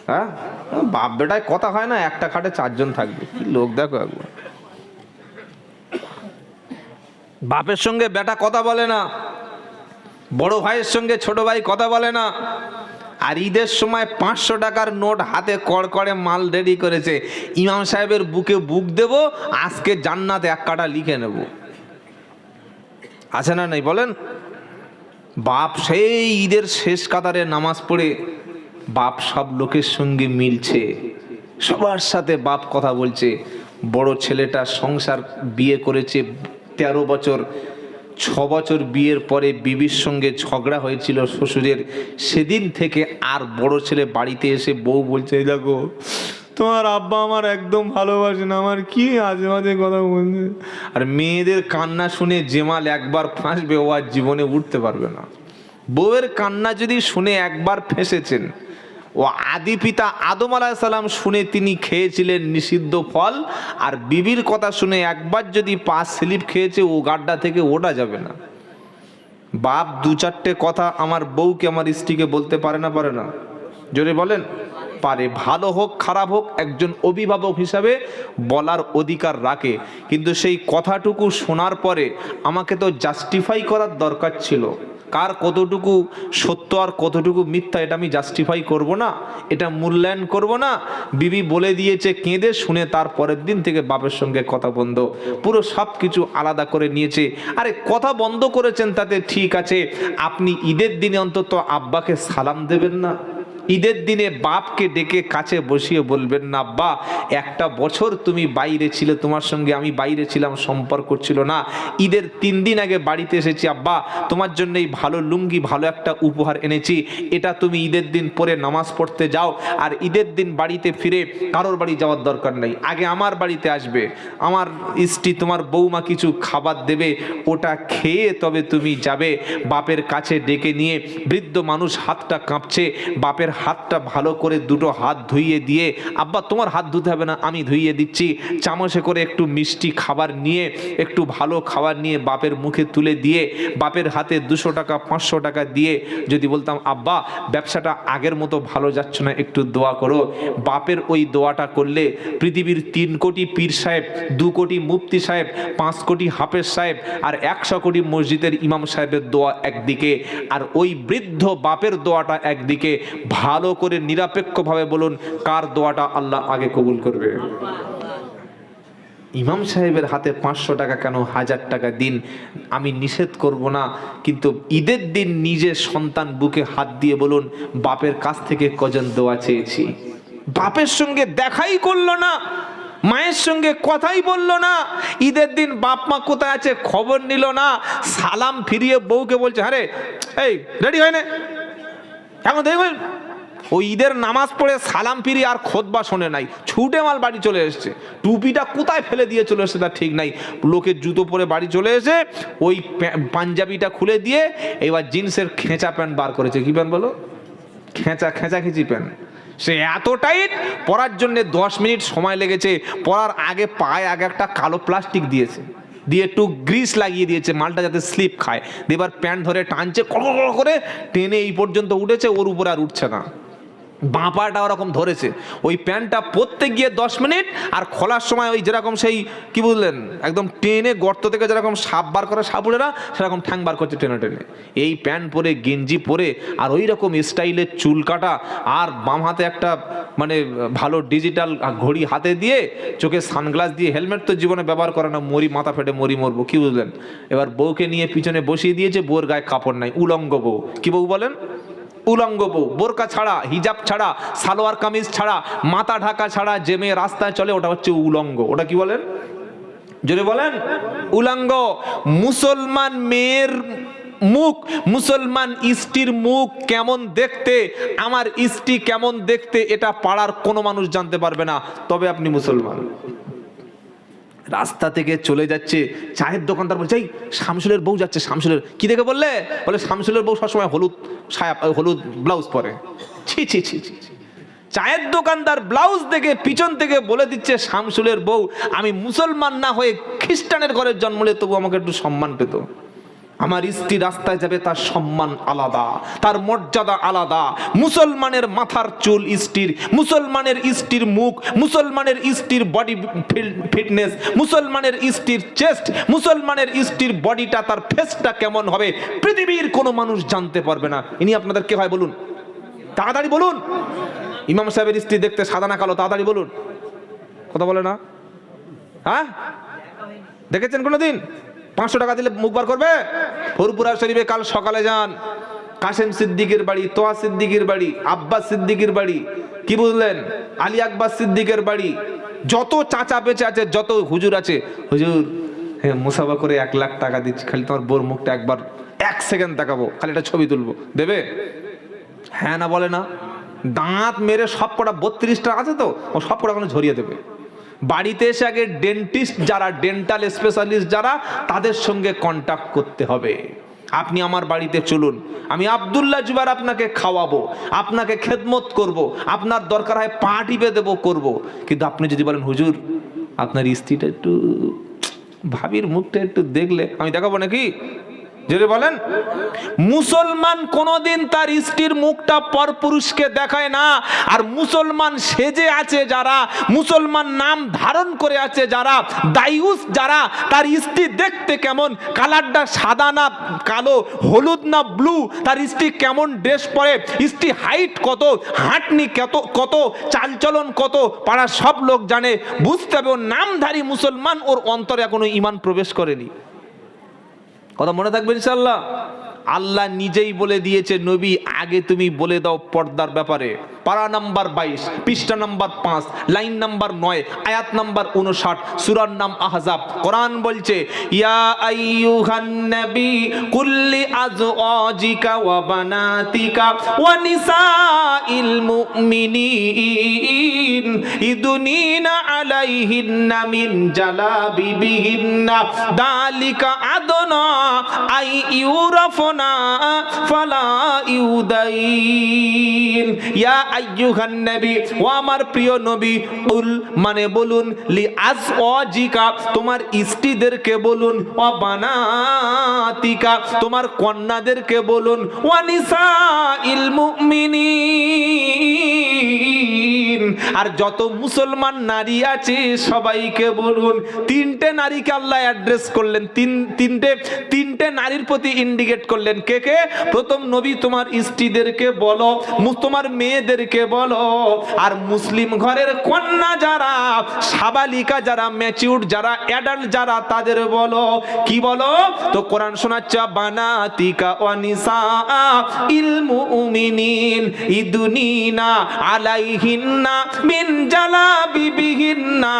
হ্যাঁ, বাপ বেটায় কথা হয় না, একটা খাটে চারজন থাকবে, কি লোক দেখো একবার। বাপের সঙ্গে বেটা কথা বলে না, বড় ভাইয়ের সঙ্গে ছোট ভাই কথা বলে না। আর ঈদের সময় 500 টাকার নোট হাতে কড়কড়ে মাল রেডি করেছে, ইমাম সাহেবের বুকে বুক দেব, আজকে জান্নাতে 1 কাঠা লিখে নেব। আছে না নাই বলেন? বাপ সেই ঈদের শেষ কাতারে নামাজ পড়ে বাপ সব লোকের সঙ্গে মিলছে, সবার সাথে বাপ কথা বলছে। বড় ছেলেটা সংসার বিয়ে করেছে 13 বছর, 6 বছর বিয়ের পরে বিবির সঙ্গে ঝগড়া হয়েছিল শ্বশুরের, সেদিন থেকে আর বড় ছেলে বাড়িতে এসে বউ বলছে, দেখো তোমার আব্বা আমার একদম ভালোবাসে না, আমার কি আজে বাজে কথা বলছে। আর মেয়েদের কান্না শুনে জেমাল একবার ফাঁসবে, ও আর জীবনে উঠতে পারবে না। বউয়ের কান্না যদি শুনে একবার ফেঁসেছেন, ও আদি পিতা আদম আলাইহিস সালাম শুনে তিনি খেয়েছিলেন নিষিদ্ধ ফল, আর বিবির কথা শুনে একবার যদি পাঁচ স্লিপ খেয়েছে, ও গাড্ডা থেকে ওঠা যাবে না। বাপ 2-4টে কথা আমার বউকে, আমার স্ত্রীকে বলতে পারে না? পারে না? জোরে বলেন। পারে। ভালো হোক খারাপ হোক, একজন অভিভাবক হিসাবে বলার অধিকার রাখে, কিন্তু সেই কথাটুকু শোনার পরে আমাকে তো জাস্টিফাই করার দরকার ছিল। কার কতটুকু সত্য আর কতটুকু মিথ্যা এটা আমি জাস্টিফাই করব না, এটা মূল্যায়ন করব না। বিবি বলে দিয়েছে, কেঁদে শুনে তার পরের দিন থেকে বাপের সঙ্গে কথা বন্ধ, পুরো সব কিছু আলাদা করে নিয়েছে। আরে কথা বন্ধ করেছেন তাতে ঠিক আছে, আপনি ঈদের দিনে অন্তত আব্বাকে সালাম দেবেন না? ঈদের দিনে বাপকে ডেকে কাছে বসিয়ে বলবেন না, আব্বা 1টা বছর তুমি বাইরে ছিলে, তোমার সঙ্গে আমি বাইরে ছিলাম, সম্পর্ক ছিল না, ঈদের 3 দিন আগে বাড়িতে এসেছি, আব্বা তোমার জন্য এই ভালো লুঙ্গি, ভালো একটা উপহার এনেছি, এটা তুমি ঈদের দিন পরে নামাজ পড়তে যাও। আর ঈদের দিন বাড়িতে ফিরে কারোর বাড়ি যাওয়ার দরকার নেই, আগে আমার বাড়িতে আসবে, আমার স্ত্রী তোমার বৌমা কিছু খাবার দেবে, ওটা খেয়ে তবে তুমি যাবে। বাপের কাছে ডেকে নিয়ে, বৃদ্ধ মানুষ হাতটা কাঁপছে, বাপের হাতটা ভালো করে 2টো হাত ধুইয়ে দিয়ে, আব্বা তোমার হাত ধুতে হবে না, আমি ধুইয়ে দিচ্ছি, চামচে করে একটু মিষ্টি খাবার নিয়ে, একটু ভালো খাবার নিয়ে বাপের মুখে তুলে দিয়ে, বাপের হাতে 200 টাকা 500 টাকা দিয়ে যদি বলতাম, আব্বা ব্যবসাটা আগের মতো ভালো যাচ্ছে না, একটু দোয়া করো, বাপের ওই দোয়াটা করলে পৃথিবীর 3 কোটি পীর সাহেব, 2 কোটি মুফতি সাহেব, 5 কোটি হাফেজ সাহেব আর 100 কোটি মসজিদের ইমাম সাহেবের দোয়া একদিকে, আর ওই বৃদ্ধ বাপের দোয়াটা একদিকে। ভালো করে নিরপেক্ষভাবে বলুন, কার দোয়াটা আল্লাহ আগে কবুল করবে? ইমাম সাহেবের হাতে 500 টাকা কেন, 1000 টাকা দিন, আমি নিষেধ করব না, কিন্তু ঈদের দিন নিজের সন্তান বুকে হাত দিয়ে বলুন, বাপের কাছ থেকে কজন দোয়া চেয়েছি। বাপের সঙ্গে দেখাই করলো না, মায়ের সঙ্গে কথাই বললো না, ঈদের দিন বাপ মা কোথায় আছে খবর নিল না, সালাম ফিরিয়ে বউকে বলছে, আরে এই রেডি হয় না এখন দেখবেন। ওই ঈদের নামাজ পড়ে সালাম ফিরি আর খোদবা শোনে নাই, ছুটে মাল বাড়ি চলে এসছে, টুপিটা কোথায় ফেলে দিয়ে চলে এসছে তার ঠিক নাই, লোকের জুতো পরে বাড়ি চলে এসে ওই পাঞ্জাবিটা খুলে দিয়ে এবার জিন্সের খেঁচা প্যান্ট বার করেছে। কি প্যান্ট বলো? খেঁচি প্যান্ট। সে এত টাইট, পরার জন্য 10 মিনিট সময় লেগেছে, পরার আগে পায়ে আগে একটা কালো প্লাস্টিক দিয়েছে, দিয়ে একটু গ্রিস লাগিয়ে দিয়েছে মালটা যাতে স্লিপ খায়, এবার প্যান্ট ধরে টানছে, কড় করে টেনে এই পর্যন্ত উঠেছে, ওর উপরে আর উঠছে না, বাঁ পাটা ওরকম ধরেছে। ওই প্যান্টটা পরতে গিয়ে 10 মিনিট, আর খোলার সময় ওই যেরকম সেই কি বুঝলেন, একদম টেনে গর্ত থেকে যেরকম সাপ বার করে সাপুড়েরা, সেরকম ঠ্যাং বার করছে টেনে টেনে। এই প্যান্ট পরে, গেঞ্জি পরে, আর ওই রকম স্টাইলের চুল কাটা, আর বাম হাতে একটা মানে ভালো ডিজিটাল ঘড়ি হাতে দিয়ে, চোখে সানগ্লাস দিয়ে, হেলমেট তো জীবনে ব্যবহার করে না, মরি মাথা ফেটে মরবো, কি বুঝলেন। এবার বউকে নিয়ে পিছনে বসিয়ে দিয়েছে, বউর গায়ে কাপড় নাই, উলঙ্গ বউ। কি বউ বলেন? উলঙ্গ বউ, বোরকা ছাড়া, হিজাব ছাড়া, সালোয়ার কামিজ ছাড়া, মাথা ঢাকা ছাড়া যে মেয়ে রাস্তায় চলে, ওটা হচ্ছে উলঙ্গ। ওটা কি বলেন? জোরে বলেন। উলঙ্গ। মুসলমান মেয়ের মুখ, মুসলমান স্ত্রীর মুখ কেমন দেখতে, আমার স্ত্রী কেমন দেখতে, এটা পাড়ার কোনো মানুষ জানতে পারবে না, তবে আপনি মুসলমান। রাস্তা থেকে চলে যাচ্ছে, চায়ের দোকানদার বলছে, এই শামসুলের বউ যাচ্ছে। শামসুলের কি দেখে বললে? বলে শামসুলের বউ সবসময় হলুদ ছায়া, হলুদ ব্লাউজ পরে। ছি ছি ছি ছি। চায়ের দোকানদার ব্লাউজ দেখে পিছন থেকে বলে দিচ্ছে শামসুলের বউ, আমি মুসলমান না হয়ে খ্রিস্টানের ঘরে জন্মলে তবু আমাকে একটু সম্মান পেত, আমার স্ত্রী রাস্তায় যাবে, তার সম্মান আলাদা, তার মর্যাদা আলাদা। মুসলমানের মাথার চুল স্ত্রীর, মুসলমানের স্ত্রীর মুখ, মুসলমানের স্ত্রীর বডি ফিটনেস, মুসলমানের স্ত্রীর চেস্ট, মুসলমানের স্ত্রীর বডিটা, তার ফেসটা কেমন হবে পৃথিবীর কোনো মানুষ জানতে পারবে না। ইনি আপনাদের কে হয় বলুন? তাড়াতাড়ি বলুন। ইমাম সাহেবের স্ত্রী দেখতে সাদা না কালো? তাড়াতাড়ি বলুন। কথা বলে না? হ্যাঁ, দেখেছেন কোনোদিন? 500 টাকা দিলে মুখ বার করবে? ফুরপুরা শরীফে কাল সকালে যান, কাসেম সিদ্দিকের বাড়ি, তোয়া সিদ্দিকের বাড়ি, আব্বাস সিদ্দিকের বাড়ি, কি বুঝলেন, আলী আকবর সিদ্দিকের বাড়ি, যত চাচা বেঁচে আছে, যত হুজুর আছে, হুজুর হ্যাঁ মুসাফা করে 1 লাখ টাকা দিচ্ছি, খালি তোমার বোর মুখটা একবার 1 সেকেন্ড তাকাবো, খালি একটা ছবি তুলবো, দেবে? হ্যাঁ না বলে না? দাঁত মেরে সব কটা 32টা আছে তো, ও সব কটা কোনো ঝরিয়ে দেবে। বাড়িতে এসে আগে ডেন্টিস্ট যারা, ডেন্টাল স্পেশালিস্ট যারা, তাদের সঙ্গে কন্ট্যাক্ট করতে হবে। আপনি আমার বাড়িতে চলুন, আমি আব্দুল্লাহ জুবাইর আপনাকে খাওয়াবো, আপনাকে খেদমত করব, আপনার দরকার হয় পা টিপে দেবো, করবো। কিন্তু আপনি যদি বলেন হুজুর আপনার স্ত্রীটা একটু, ভাবির মুখটা একটু দেখলে আমি দেখাবো নাকি? যদি বলেন, মুসলমান কোনদিন তার স্ত্রীর মুখটা পরপুরুষকে দেখায় না। আর মুসলমান সেজে আছে যারা, মুসলমান নাম ধারণ করে আছে যারা, দায়ুস যারা, তার স্ত্রী দেখতে কেমন, কালারটা সাদা না কালো, হলুদ না ব্লু, তার স্ত্রী কেমন ড্রেস পরে, স্ত্রী হাইট কত, হাঁটনি কত, চালচলন কত, পাড়ার সব লোক জানে। বুঝতে হবে ওর নামধারী মুসলমান, ওর অন্তরে এখনো ঈমান প্রবেশ করেনি। কথা মনে থাকবে ইনশাআল্লাহ। আল্লাহ নিজেই বলে দিয়েছে, নবী আগে তুমি বলে দাও পর্দার ব্যাপারে। পারা নাম্বার 22, পৃষ্ঠা নাম্বার 5, লাইন নাম্বার 9, আয়াত নাম্বার 59, সূরার নাম আহজাব। কোরআন বলছে, ইয়া আইয়ুহান নবী কুল্লি আজওয়াজিকা ওয়া বানাতিকা ওয়া নিসাইল মুমিনিন ইদুনিনা আলাইহিন্না মিন জালাবিবিহিন্না দালিকা আদনা আই ইউরাফনা ফালা ইউদাইন। ইয়া আইয়ুহান নবী, ও আমার প্রিয় নবী, কুল মানে বলুন, লি আজওয়াজিকা তোমার স্ত্রীদেরকে বলুন, ওয়া বানাতিকা তোমার কন্যাদেরকে বলুন, ওয়া নিসাইল মুমিনিন আর যত মুসলমান নারী আছে সবাইকে বলুন। 3টে নারীকে আল্লাহ অ্যাড্রেস করলেন, তিনটে নারীর প্রতি ইন্ডিকেট করলেন। কে কে? প্রথম নবী তোমার স্ত্রীদেরকে বলো, তোমার মেয়েদেরকে বলো, আর মুসলিম ঘরের কন্যা যারা, সাবালিকা যারা, ম্যাচিউর যারা, অ্যাডাল্ট যারা, তাদের বলো। কি বলো? তো কোরআন শোনাচ্ছে, বানাতিকা ওয়া নিসাইল মুমিনিন ইদুনিনা আলাইহিন্না মিন জালাবিবিহিন্না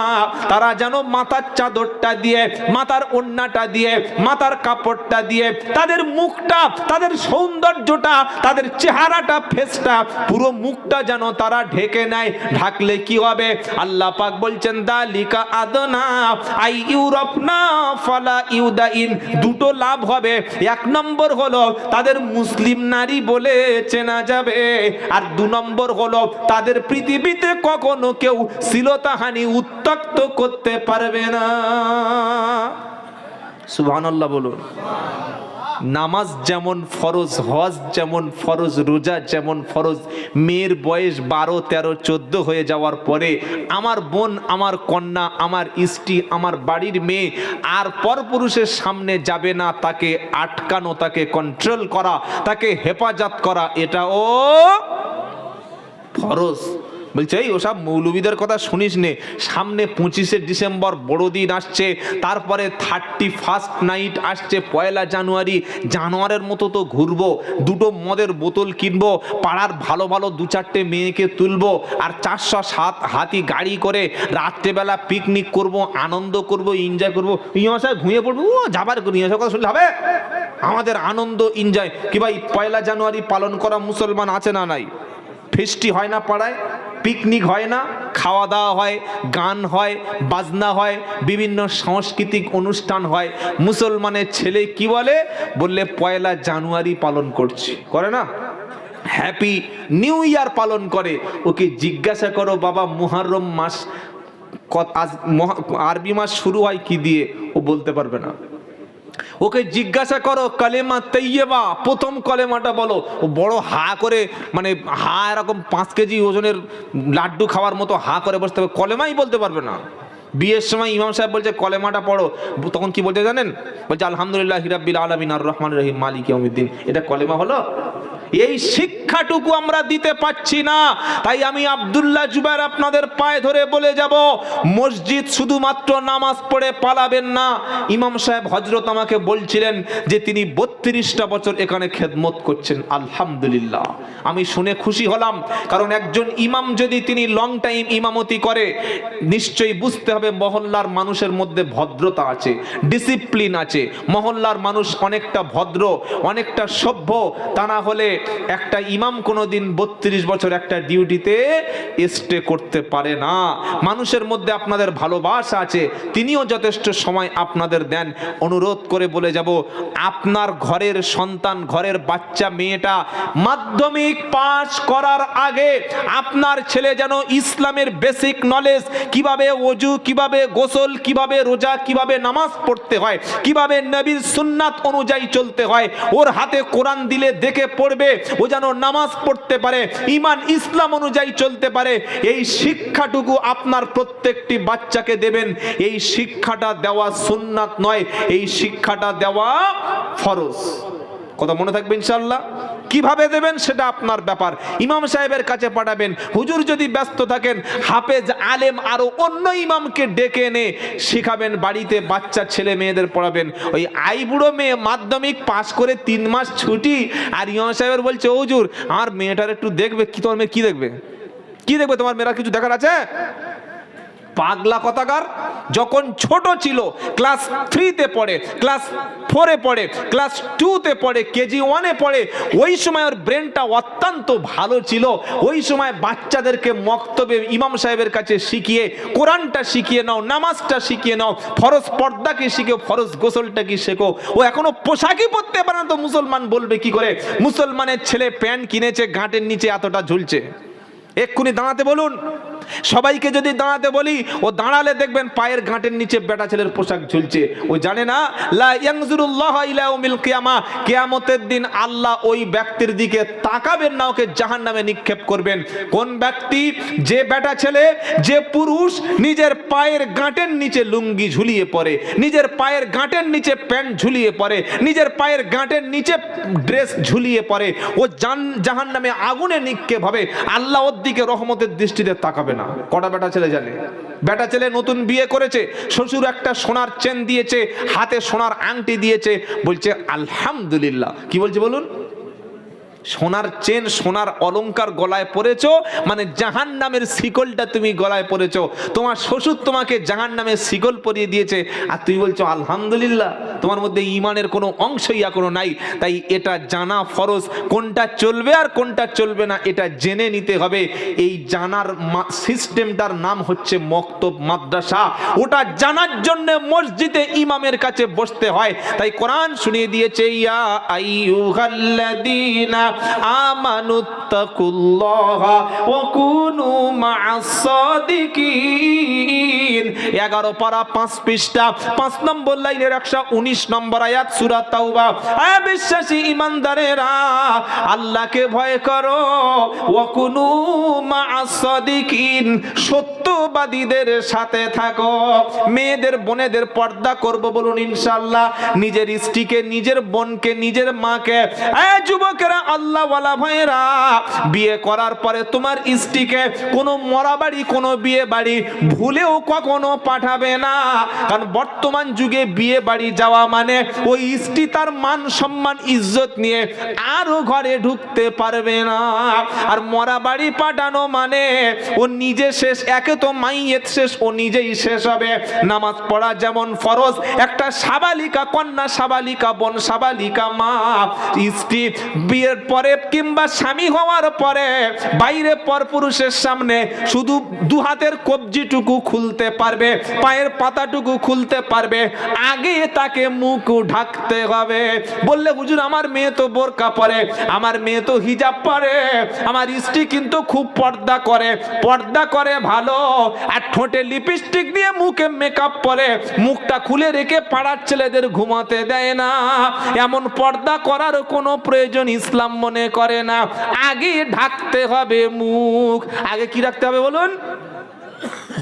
তারা যেন মাথার চাদরটা দিয়ে, মাথার ওড়নাটা দিয়ে, মাথার কাপড়টা দিয়ে তাদের মুখটা, তাদের সৌন্দর্যটা, তাদের চেহারাটা, ফেসটা, পুরো মুখটা যেন তারা ঢেকে নেয়। ঢাকলে কি হবে? আল্লাহ পাক বলছেন, দালিকা আদনা আই ইউরাফনা ফালা ইউদাইন। দুটো লাভ হবে। 1 নম্বর হলো তাদের মুসলিম নারী বলে চেনা যাবে, আর 2 নম্বর হলো তাদের পৃথিবীতে কখনো কেউ শ্লীলতাহানি, উত্ত্যক্ত করতে পারবে না। সুবহানাল্লাহ বলুন। নামাজ যেমন ফরজ, হজ যেমন ফরজ, রোজা যেমন ফরজ, মেয়ের বয়স 12, 13, 14 হয়ে যাওয়ার পরে আমার বোন, আমার কন্যা, আমার স্ত্রী, আমার বাড়ির মেয়ে আর পরপুরুষের সামনে যাবে না। তাকে আটকানো, তাকে কন্ট্রোল করা, তাকে হেফাজত করা, এটাও ফরজ। বলছে এই ওসব মৌলবীদের কথা শুনিস নে, সামনে 25শে ডিসেম্বর বড়দিন আসছে, তারপরে 31st নাইট আসছে, 1 জানুয়ারি। জানোয়ারের মতো তো ঘুরবো, 2টো মদের বোতল কিনবো, পাড়ার ভালো ভালো 2-4টে মেয়েকে তুলবো, আর 407 হাতি গাড়ি করে রাত্রেবেলা পিকনিক করব, আনন্দ করব, এনজয় করবো। ইয়াসায় ঘুমিয়ে পড়বো, যাবার ইয়াসার কথা শুনলে হবে? আমাদের আনন্দ, এনজয়। কি ভাই 1 জানুয়ারি পালন করা মুসলমান আছে না নাই? ফেস্টি হয় না পাড়ায়? পিকনিক হয় না? খাওয়া দাওয়া হয়, গান হয়, বাজনা হয়, বিভিন্ন সাংস্কৃতিক অনুষ্ঠান হয়। মুসলমানের ছেলে কি বলে? বললে 1 জানুয়ারি পালন করছি, করে না? হ্যাপি নিউ ইয়ার পালন করে। ওকে জিজ্ঞাসা করো, বাবা মুহররম মাস আজ আরবি মাস শুরু হয় কি দিয়ে? ও বলতে পারবে না। ওকে জিজ্ঞাসা করো কালেমা তৈয়বা, প্রথম কলেমাটা বলো। ও বড় হা করে, মানে হা এরকম 5 কেজি ওজনের লাড্ডু খাওয়ার মতো হা করে বসতে হবে, কলেমাই বলতে পারবে না। বিয়ের সময় ইমাম সাহেব বলছে কলেমাটা পড়ো, তখন কি বলতে জানেন? বলছে আলহামদুলিল্লাহি রাব্বিল আলামিন আর রহমানির রহিম মালিক ইয়াউমিদ্দিন। এটা কলেমা হলো? এই শিক্ষাটুকু আমরা দিতে পাচ্ছি না। তাই আমি আব্দুল্লাহ জুবায়ের আপনাদের পায়ে ধরে বলে যাব, মসজিদ শুধুমাত্র নামাজ পড়ে পালাবেন না। ইমাম সাহেব হযরত আমাকে বলছিলেন যে তিনি 32টা বছর এখানে খেদমত করছেন। আলহামদুলিল্লাহ, আমি শুনে খুশি হলাম। কারণ একজন ইমাম যদি তিনি লং টাইম ইমামতি করে, নিশ্চয়ই বুঝতে হবে মহল্লার মানুষের মধ্যে ভদ্রতা আছে, ডিসিপ্লিন আছে। মহল্লার মানুষ অনেকটা ভদ্র, অনেকটা সভ্য। তা না হলে একটা ইমাম কোনোদিন 32 বছর একটা ডিউটিতে স্টে করতে পারে না। মানুষের মধ্যে আপনাদের ভালোবাসা আছে, তিনিও যথেষ্ট সময় আপনাদের দেন। অনুরোধ করে বলে যাব, আপনার ঘরের সন্তান, ঘরের বাচ্চা মেয়েটা মাধ্যমিক পাস করার আগে আপনার ছেলে যেন ইসলামের বেসিক নলেজ, কিভাবে ওযু, কিভাবে গোসল, কিভাবে রোজা, কিভাবে নামাজ পড়তে হয়, কিভাবে নবীর সুন্নাত অনুযায়ী চলতে হয়, ওর হাতে কোরআন দিলে দেখে পড়বে, ও যেন নামাজ পড়তে পারে, ঈমান ইসলাম অনুযায়ী চলতে পারে। এই শিক্ষাটুকু আপনার প্রত্যেকটি বাচ্চাকে দেবেন। এই শিক্ষাটা দেওয়া সুন্নাত নয়, এই শিক্ষাটা দেওয়া ফরজ। কথা মনে থাকবে ইনশাআল্লাহ। কিভাবে দেবেন সেটা আপনার ব্যাপার। ইমাম সাহেবের কাছে পাঠাবেন। হুজুর যদি ব্যস্ত থাকেন, হাফেজ, আলেম আরো অন্য ইমামকে ডেকে এনে শিখাবেন, বাড়িতে বাচ্চা ছেলে মেয়েদের পড়াবেন। ওই আইবুড়ো মেয়ে মাধ্যমিক পাস করে 3 মাস ছুটি, আর ইমাম সাহেবের বলছে হুজুর আমার মেয়েটার একটু দেখবে। কি তোমার মেয়ে কি দেখবে? কি দেখবে? তোমার মেয়েরা কিছু দেখার আছে? পাগলা কথাকার। যখন ছোট ছিল, ক্লাস 3-তে পড়ে, ক্লাস 4-এ পড়ে, ক্লাস 2-তে পড়ে, কেজি 1-এ পড়ে, ওই সময় ওর ব্রেনটা অত্যন্ত ভালো ছিল। ওই সময় বাচ্চাদেরকে মক্তবে ইমাম সাহেবের কাছে শিখিয়ে কোরআনটা শিখিয়ে নাও, নামাজটা শিখিয়ে নাও, ফরজ পর্দাকে শিখো, ফরজ গোসলটা কি শেখো। ও এখনো পোশাকই পরতে পারে না, তো মুসলমান বলবে কি করে? মুসলমানের ছেলে প্যান্ট কিনেছে, গাঁটের নিচে এতটা ঝুলছে। এক্ষুনি দাঁড়াতে বলুন। সবাইকে যদি দাঁড়াতে বলি, ও দাঁড়ালে দেখবেন পায়ের গাঁটের নিচে বেটা ছেলের পোশাক ঝুলছে। ও জানে না লা ইয়ানজুরুল্লাহু ইলা ইয়াউমিল কিয়ামা, কিয়ামতের দিন আল্লাহ ওই ব্যক্তির দিকে তাকাবেন না, ওকে জাহান্নামে নিক্ষেপ করবেন। কোন ব্যক্তি? যে বেটা ছেলে, যে পুরুষ নিজের পায়ের গাঁটের নিচে লুঙ্গি ঝুলিয়ে পড়ে, নিজের পায়ের গাঁটের নিচে প্যান্ট ঝুলিয়ে পড়ে, নিজের পায়ের গাঁটের নিচে ড্রেস ঝুলিয়ে পড়ে, ও জাহান্নামে আগুনে নিক্ষেপ হবে। আল্লাহ ওর দিকে রহমতের দৃষ্টিতে তাকাবে না। কটা বেটা ছেলে জানে? বেটা ছেলে নতুন বিয়ে করেছে, শ্বশুর একটা সোনার চেন দিয়েছে, হাতে সোনার আংটি দিয়েছে, বলছে আলহামদুলিল্লাহ। কি বলছে বলুন? সোনার চেন, সোনার অলংকার গলায় পরেছো, মানে জাহান্নামের শিকলটা তুমি গলায় পরেছো। তোমার শ্বশুর তোমাকে জাহান্নামের শিকল পরিয়ে দিয়েছে, আর তুমি বলছো আলহামদুলিল্লাহ। তোমার মধ্যে ঈমানের কোনো অংশই এখনো নাই। তাই এটা জানা ফরজ, কোনটা চলবে আর কোনটা চলবে না এটা জেনে নিতে হবে। এই জানার সিস্টেমটার নাম হচ্ছে মক্তব, মাদ্রাসা। ওটা জানার জন্য মসজিদে ইমামের কাছে বসতে হয়। তাই কোরআন শুনিয়ে দিয়েছে, ইয়া আইয়ুহাল্লাযীনা আমানুত্তাকুল্লাহা ওয়া কুনু মা'আস সাদিকিন। 11 পারা 5 পৃষ্ঠা 5 নম্বর লাইনের 119 নম্বর আয়াত সূরা তাওবা। আয় বিশ্বাসী ঈমানদারেরা, আল্লাহকে ভয় করো, ওয়া কুনু মা'আস সাদিকিন, সত্যবাদীদের সাথে থাকো। মেয়েদের বোনেদের পর্দা করব বলুন ইনশাআল্লাহ। নিজের স্ত্রীকে, নিজের বোনকে, নিজের মাকে। এই যুবকেরা, আল্লাহ ওয়ালা ভাইরা, বিয়ে করার পরে তোমার স্ত্রীকে কোনো মরা বাড়ি, কোনো বিয়ে বাড়ি ভুলেও কখনো পাঠাবে না। কারণ বর্তমান যুগে বিয়ে বাড়ি যাওয়া মানে ওই স্ত্রী তার মান সম্মান ইজ্জত নিয়ে আরো ঘরে ঢুকতে পারবে না। আর মরা বাড়ি পাঠানো মানে ও নিজে শেষ, একে তো মাইয়েত শেষ, ও নিজেই শেষ হবে। নামাজ পড়া যেমন ফরজ, একটা সাবালিকা কন্যা, সাবালিকা বোন, সাবালিকা মা, স্ত্রী বিয়ের পরে কিংবা স্বামী হওয়ার পরে বাইরে পরপুরুষের সামনে সামনে শুধু দু হাতের কবজিটুকু খুলতে পারবে, পায়ের পাতাটুকু খুলতে পারবে, আগে তাকে মুখ ঢাকতে হবে। বললে হুজুর আমার মেয়ে তো বোরকা পরে, আমার মেয়ে তো হিজাব পরে, আমার স্ত্রী কিন্তু খুব পর্দা করে, পর্দা করে ভালো, আর ঠোঁটে লিপস্টিক দিয়ে মুখে মেকআপ পরে, মুখটা খুলে রেখে পাড়ার ছেলেদের ঘুমাতে দেয় না, এমন পর্দা করার কোনো প্রয়োজন ইসলাম মনে করে না। আগে ঢাকতে হবে মুখ। আগে কি রাখতে হবে বলুন?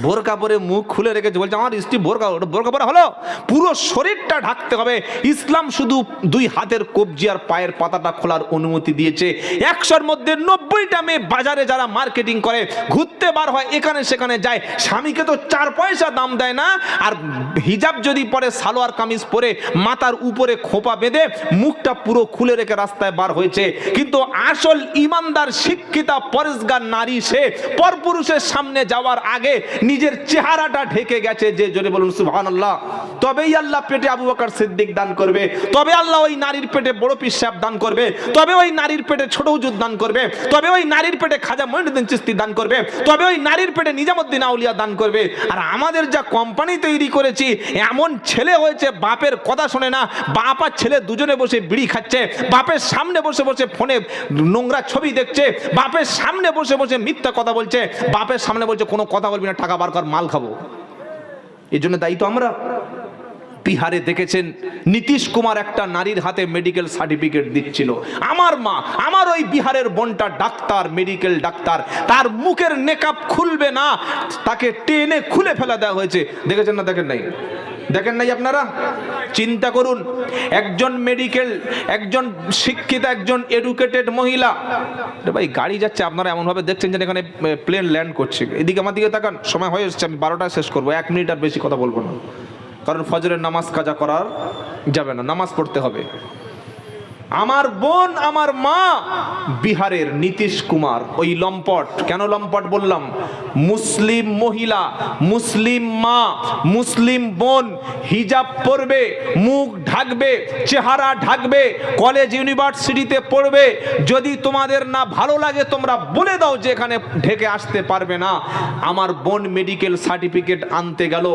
বোরকা পরে মুখ খুলে রেখেছে, বলছে আমার স্ত্রী বোরকা পরে হলো, পুরো শরীরটা ঢাকতে হবে। ইসলাম শুধু দুই হাতের কবজি আর পায়ের পাতাটা খোলার অনুমতি দিয়েছে। 100-র মধ্যে 90টা মেয়ে বাজারে যারা মার্কেটিং করে, ঘুরতে বার হয়, এখানে সেখানে যায়, স্বামীকে তো 4 পয়সা দাম দেয় না, আর হিজাব যদি পরে সালোয়ার কামিজ পরে মাথার উপরে খোপা বেঁধে মুখটা পুরো খুলে রেখে রাস্তায় বার হয়েছে। কিন্তু আসল ইমানদার শিক্ষিতা পরেশগার নারী সে পরপুরুষের সামনে যাওয়ার আগে নিজের চেহারাটা ঢেকে গেছে। যে জোরে বলুন সুবহানাল্লাহ। তবেই আল্লাহ পেটে আবু বকর সিদ্দিক দান করবে, তবে আল্লাহ ওই নারীর পেটে বড় পীর সাহেব দান করবে, তবে ওই নারীর পেটে ছোট হুজুর দান করবে, তবে ওই নারীর পেটে খাজা মঈনুদ্দিন চিশতি দান করবে, তবে ওই নারীর পেটে নিজামুদ্দিন আউলিয়া দান করবে। আর আমাদের যা কোম্পানি তৈরি করেছি, এমন ছেলে হয়েছে বাপের কথা শোনে না, বাপ আর ছেলে দুজনে বসে বিড়ি খাচ্ছে, বাপের সামনে বসে বসে ফোনে নোংরা ছবি দেখছে, বাপের সামনে বসে বসে মিথ্যা কথা বলছে, বাপের সামনে বলছে কোনো কথা বলবি না, টাকা বার কর, মাল খাবো। এই জন্য দায়ী তো আমরা। বিহারে দেখেছেন নীতিশ কুমার একটা নারীর হাতে মেডিকেল সার্টিফিকেট দিচ্ছিল। আমার মা, আমার ওই বিহারের বোনটা ডাক্তার, মেডিকেল ডাক্তার, তার মুখের নেকাব খুলবে না, তাকে টেনে খুলে ফেলা দেওয়া হয়েছে। দেখেছেন না? দেখেন নাই? দেখেন নাই আপনারা? চিন্তা করুন, একজন মেডিকেল, একজন শিক্ষিত, একজন এডুকেটেড মহিলা, ভাই গাড়ি যাচ্ছে, আপনারা এমন ভাবে দেখছেন যেন এখানে প্লেন ল্যান্ড করছে। এদিকে আমার দিকে তাকান, সময় হয়ে এসেছে, আমি 12টায় শেষ করবো, 1 মিনিট আর বেশি কথা বলবো না, কারণ ফজরের নামাজ কাজা করার যাবে না, নামাজ পড়তে হবে। আমার বোন, আমার মা বিহারের নীতিশ কুমার, ওই লম্পট। কেন লম্পট বললাম? মুসলিম মহিলা, মুসলিম মা, মুসলিম বোন, হিজাব পরবে, মুখ ঢাকবে, চেহারা ঢাকবে, কলেজ ইউনিভার্সিটিতে পড়বে। যদি তোমাদের না ভালো লাগে তোমরা বলে দাও যে এখানে ঢেকে আসতে পারবে না। আমার বোন মেডিকেল সার্টিফিকেট আনতে গেল,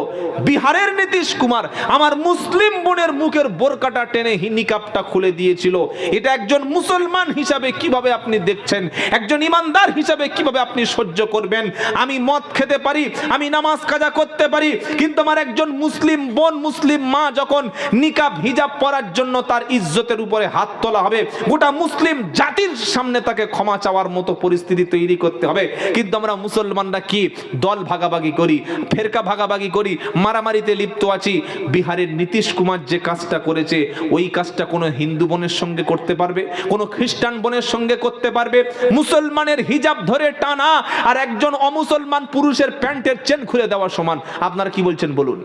বিহারের নীতিশ কুমার আমার মুসলিম বোনের মুখের বোরকাটা টেনে নিকাবটা খুলে দিয়েছিল। এটা একজন মুসলমান হিসাবে কিভাবে আপনি দেখছেন? একজন ইমানদার হিসাবে কিভাবে আপনি সহ্য করবেন? আমি মদ খেতে পারি, আমি নামাজ কাজা করতে পারি, কিন্তু আমার একজন মুসলিম বোন, মুসলিম মা যখন নিকাব হিজাব পরার জন্য তার ইজ্জতের উপরে হাত তোলা হবে, গোটা মুসলিম জাতির সামনে তাকে ক্ষমা চাওয়ার মতো পরিস্থিতি তৈরি করতে হবে। কিন্তু আমরা মুসলমানরা কি দল ভাগাভাগি করি, ফেরকা ভাগাভাগি করি, মারামারিতে লিপ্ত আছি। বিহারের নীতিশ কুমার যে কাজটা করেছে, ওই কাজটা কোনো হিন্দু বোনের সঙ্গে করতে পারবে? কোন খ্রিস্টান বোনের সঙ্গে করতে পারবে? মুসলমানের হিজাব ধরে টানা আর একজন অমুসলমান পুরুষের প্যান্টের চেন খুলে দেওয়া সমান। আপনারা কি বলছেন বলুন?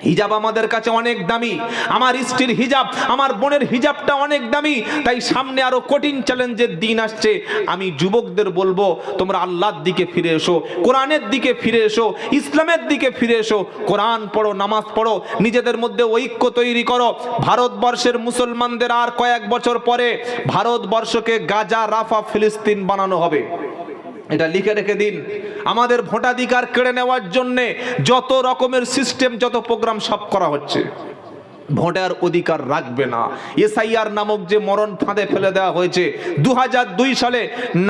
হিজাব আমাদের কাছে অনেক দামি, আমার স্ত্রীর হিজাব, আমার বোনের হিজাবটা অনেক দামি। তাই সামনে আরো কঠিন চ্যালেঞ্জের দিন আসছে। আমি যুবকদের বলবো, তোমরা আল্লাহর দিকে ফিরে এসো, কোরআনের দিকে ফিরে এসো, ইসলামের দিকে ফিরে এসো, কোরআন পড়ো, নামাজ পড়ো, নিজেদের মধ্যে ঐক্য তৈরি করো। ভারতবর্ষের মুসলমানদের আর কয়েক বছর পরে ভারতবর্ষকে গাজা, রাফা, ফিলিস্তিন বানানো হবে। এটা লিখে রেখে দিন। আমাদের ভোটাধিকার কেড়ে নেওয়ার জন্য যত রকমের সিস্টেম, যত প্রোগ্রাম সব করা হচ্ছে। ভোটার অধিকার রাখবে না, এসআইআর নামক যে মরণ ফাঁদে ফেলে দেওয়া হয়েছে, 2002 সালে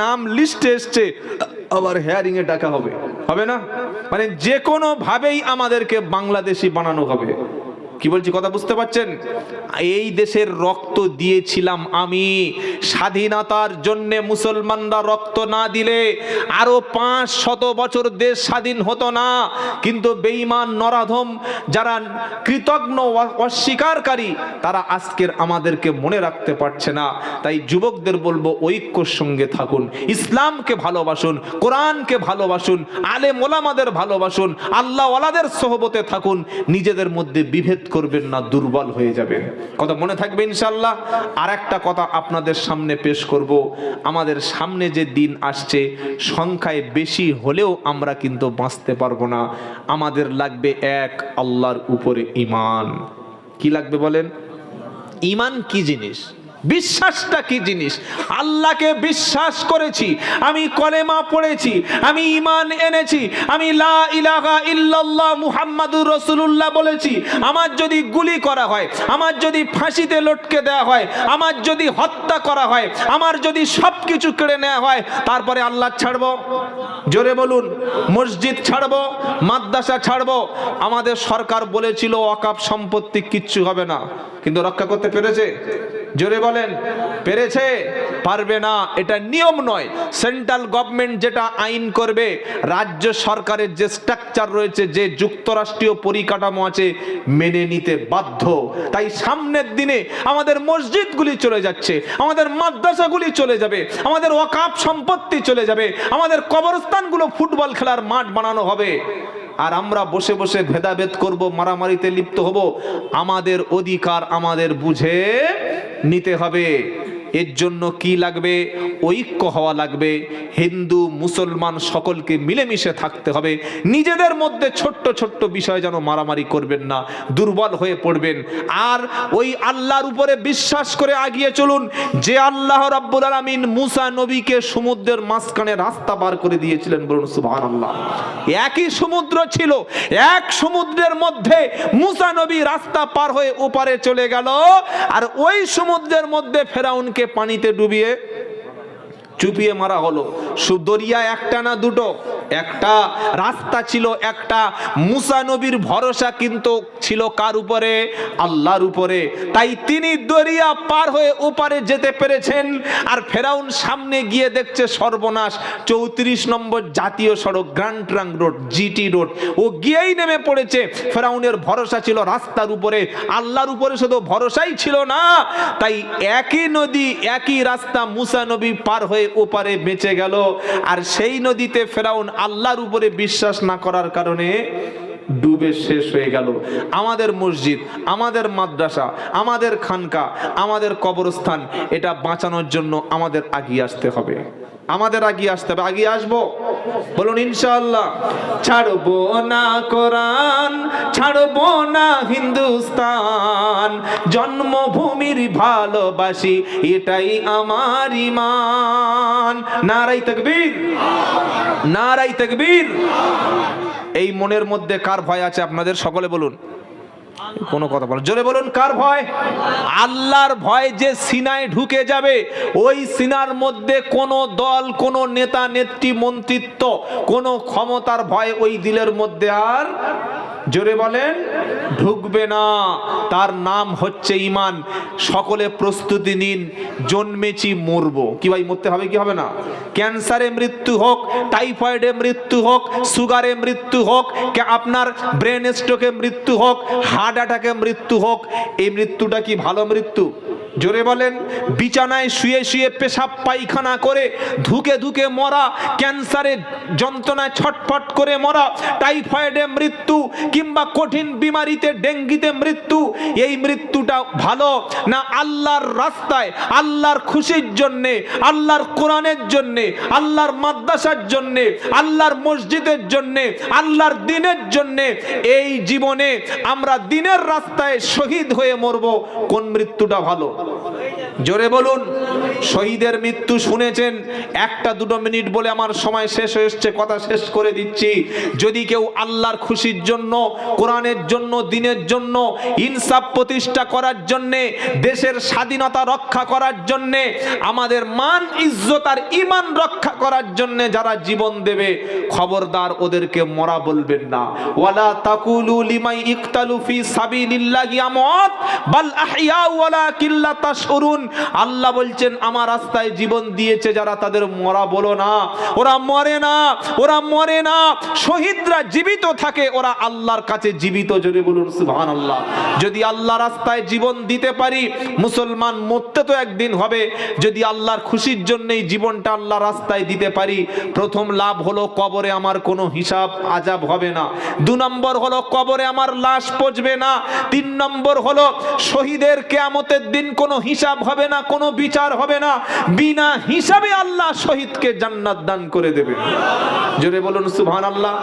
নাম লিস্টে এসছে, আবার হেয়ারিং এ ডাকা হবে, হবে না? মানে যে কোনো ভাবেই আমাদেরকে বাংলাদেশি বানানো হবে। কি বলছি কথা বুঝতে পারছেন? এই দেশের রক্ত দিয়েছিলাম আমি, স্বাধীনতার জন্য মুসলমানরা রক্ত না দিলে আরো 500 বছর দেশ স্বাধীন হতো না। কিন্তু বেঈমান, নরাধম, যারা কৃতজ্ঞ, অস্বীকারী, তারা আজকের আমাদেরকে মনে রাখতে পারছে না। তাই যুবকদের বলবো, ঐক্যর সঙ্গে থাকুন, ইসলামকে ভালোবাসুন, কোরআনকে ভালোবাসুন, আলেম ওলামাদের ভালোবাসুন, আল্লাহ ওয়ালাদের সোহবতে থাকুন, নিজেদের মধ্যে বিভেদ করবেন না, দুর্বল হয়ে যাবেন। কথা মনে থাকবে ইনশাআল্লাহ। আর একটা কথা আপনাদের সামনে পেশ করব, আমাদের সামনে যে দিন আসছে, সংখ্যায় বেশি হলেও আমরা কিন্তু বাঁচতে পারবো না। আমাদের লাগবে এক আল্লাহর উপরে ঈমান। কি লাগবে বলেন? ঈমান কি জিনিস? বিশ্বাসটা কি জিনিস? আল্লাহকে বিশ্বাস করেছি, আমি কলেমা পড়েছি, আমি ঈমান এনেছি, আমি লা ইলাহা ইল্লাল্লাহ মুহাম্মাদুর রাসূলুল্লাহ বলেছি। আমার যদি গুলি করা হয়, আমার যদি ফাঁসিতে লটকে দেওয়া হয়, আমার যদি হত্যা করা হয়, আমার যদি সবকিছু কেড়ে নেওয়া হয়, তারপরে আল্লাহ ছাড়বো? জোরে বলুন। মসজিদ ছাড়বো, মাদ্রাসা ছাড়বো। আমাদের সরকার বলেছিল ওয়াকফ সম্পত্তি কিচ্ছু হবে না, কিন্তু রক্ষা করতে পেরেছে? জোরে বলেন, পেরেছে? পারবে না। এটা নিয়ম নয়। সেন্ট্রাল গভর্নমেন্ট যেটা আইন করবে, রাজ্য সরকারের যে স্ট্রাকচার রয়েছে, যে যুক্তরাষ্ট্রীয় পরিকাঠামো আছে, মেনে নিতে বাধ্য। তাই সামনের দিনে আমাদের মসজিদগুলি চলে যাচ্ছে, আমাদের মাদ্রাসাগুলি চলে যাবে, আমাদের ওয়াকফ সম্পত্তি চলে যাবে, আমাদের কবরস্থানগুলো ফুটবল খেলার মাঠ বানানো হবে। আর আমরা বসে বসে ভেদাভেদ করব, মারামারিতে লিপ্ত হব। আমাদের অধিকার আমাদের বুঝে নিতে হবে। এর জন্য কি লাগবে? ঐক্য হওয়া লাগবে। হিন্দু মুসলমান সকলকে মিলেমিশে থাকতে হবে। নিজেদের মধ্যে ছোট্ট ছোট্ট বিষয় যেন মারামারি করবেন না, দুর্বল হয়ে পড়বেন। আর ওই আল্লাহর উপরে বিশ্বাস করে আগিয়ে চলুন, যে আল্লাহ রাব্বুল আলামিন মুসা নবীকে সমুদ্রের মাঝখানে রাস্তা পার করে দিয়েছিলেন। বলুন সুবহানাল্লাহ। একই সমুদ্র ছিল, এক সমুদ্রের মধ্যে মুসা নবী রাস্তা পার হয়ে ওপারে চলে গেল, আর ওই সমুদ্রের মধ্যে ফেরাউনকে পানিতে ডুবিয়ে চুপিয়ে মারা হলো। দরিয়া একটা না দুটো, একটা। রাস্তা ছিল একটা। মুসা নবীর ভরসা কিন্তু ছিল কার উপরে? আল্লাহর উপরে। তাই তিনি দরিয়া পার হয়ে ওপারে যেতে পেরেছেন। আর ফেরাউন সামনে গিয়ে দেখছে সর্বনাশ, 34 নম্বর জাতীয় সড়ক, grand trunk road, GT road, ও গিয়েই নেমে পড়েছে। ফেরাউনের ভরসা ছিল রাস্তার উপরে, আল্লাহর উপরে শুধু ভরসাই ছিল না। তাই একই নদী, একই রাস্তা, মুসা নবী পার হয়ে ওপারে বেঁচে গেল। আর সেই নদীতে ফেরাউন আল্লাহর উপরে বিশ্বাস না করার কারণে ডুবে শেষ হয়ে গেল। আমাদের মসজিদ, আমাদের মাদ্রাসা, আমাদের খানকা, আমাদের কবরস্থান, এটা বাঁচানোর জন্য আমাদের আগিয়ে আসতে হবে। আমাদের আগিয়ে আসতে হবে। আগিয়ে আসবো? বলুন ইনশাআল্লাহ। ছাড়বো না কোরআন, ছাড়বো না হিন্দুস্তান, জন্মভূমির ভালোবাসি, এটাই আমার ঈমান। নারাই তাকবীর, নারাই তাকবীর। এই মনের মধ্যে কার ভয় আছে আপনাদের? সকলে বলুন। কোনো কথা বলেন, জোরে বলুন। কার ভয়? আল্লাহর ভয় যে সিনায় ঢুকে যাবে, ওই সিনার মধ্যে কোনো দল, কোনো নেতা নেত্রী, মন্ত্রিত্ব, কোনো ক্ষমতার ভয় ওই দিলের মধ্যে আর, জোরে বলেন, ঢুকবে না। তার নাম হচ্ছে ঈমান। সকলে প্রস্তুতি নিন, জন্মেছি মরবো। কি ভাই, মরতে হবে কি হবে না? ক্যান্সারে মৃত্যু হোক, টাইফয়েডে মৃত্যু হোক, সুগারে মৃত্যু হোক, আপনার ব্রেন স্ট্রোকে মৃত্যু হোক, হার্ট অ্যাটাকে মৃত্যু হোক, এই মৃত্যুটা কি ভালো মৃত্যু? জোরে বলেন। বিছানায় শুয়ে শুয়ে পেশাব পায়খানা করে ধুকে ধুকে মরা, ক্যান্সারের যন্ত্রণায় ছটফট করে মরা, টাইফয়েডে মৃত্যু, কিংবা কঠিন বিমারিতে, ডেঙ্গিতে মৃত্যু, এই মৃত্যুটা ভালো না আল্লাহর রাস্তায়, আল্লাহর খুশির জন্যে, আল্লাহর কোরআনের জন্যে, আল্লাহর মাদ্রাসার জন্যে, আল্লাহর মসজিদের জন্যে, আল্লাহর দ্বীনের জন্যে এই জীবনে আমরা দ্বীনের রাস্তায় শহীদ হয়ে মরব, কোন মৃত্যুটা ভালো? জোরে বলুন। শহীদের মৃত্যু শুনেছেন? একটা দুটো মিনিট বলে আমার সময় শেষ হয়ে এসছে, কথা শেষ করে দিচ্ছি। যদি কেউ আল্লাহর খুশির জন্য, কোরআনের জন্য, দ্বীনের জন্য, ইনসাফ প্রতিষ্ঠা করার জন্য, দেশের স্বাধীনতা রক্ষা করার জন্য, আমাদের মান ইজ্জত আর ঈমান রক্ষা করার জন্য যারা জীবন দেবে, খবরদার ওদেরকে মরা বলবেন না। ওয়ালা তাকুলু লিমাই ইকতালু ফি সাবিলিল্লাহি আমওয়াত বাল আহইয়া ওয়ালাকিন লা তাশউরুন। আল্লাহ বলছেন আমার রাস্তায় জীবন দিয়েছে যারা, তাদের মরা বলো না। ওরা মরে না, ওরা মরে না। শহীদরা জীবিত থাকে, ওরা আল্লাহর কাছে জীবিত। জোরে বলুন সুবহানাল্লাহ। যদি আল্লাহ রাস্তায় জীবন দিতে পারি, মুসলমান মরতে তো একদিন হবে, যদি আল্লাহর খুশির জন্যই জীবনটা আল্লাহ রাস্তায় দিতে পারি, প্রথম লাভ হলো কবরে আমার কোনো হিসাব আজাব হবে না। 2 নম্বর হলো কবরে আমার লাশ পচবে না। 3 নম্বর হলো শহীদের কিয়ামতের দিন কোনো হিসাব হবে হবে না, কোনো বিচার হবে না, বিনা হিসাবে আল্লাহ শহীদকে জান্নাত দান করে দেবে। জোরে বলুন সুবহানাল্লাহ।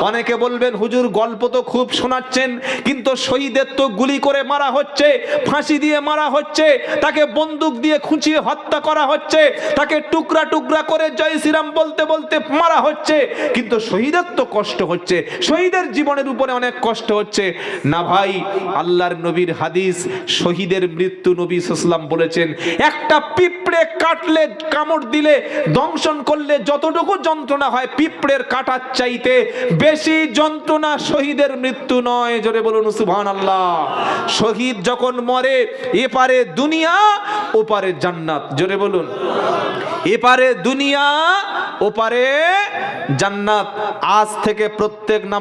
অনেকে বলবেন হুজুর গল্প তো খুব শোনাচ্ছেন, কিন্তু শহীদের তো গুলি করে মারা হচ্ছে, ফাঁসি দিয়ে মারা হচ্ছে, তাকে বন্দুক দিয়ে খুঁচিয়ে হত্যা করা হচ্ছে, তাকে টুকরা টুকরা করে জয় শ্রীরাম বলতে বলতে মারা হচ্ছে, কিন্তু শহীদের তো কষ্ট হচ্ছে, শহীদের জীবনের উপরে অনেক কষ্ট হচ্ছে না ভাই। আল্লাহর নবীর হাদিস, শহীদের মৃত্যু নবী সাল্লাল্লাহু আলাইহি ওয়াসাল্লাম বলেছেন, একটা পিঁপড়ে কাটলে, কামড় দিলে, দংশন করলে যতটুকু যন্ত্রণা হয় পিঁপড়ের কাটার চাইতে বেশি যন্ত্রণা শহীদের মৃত্যু নয়। জোরে বলুন সুবহানাল্লাহ। শহীদ যখন মরে, এপারে দুনিয়া ওপারে জান্নাত। জোরে বলুন, এপারে দুনিয়া ওপারে জান্নাত। আজ থেকে প্রত্যেক নামাজ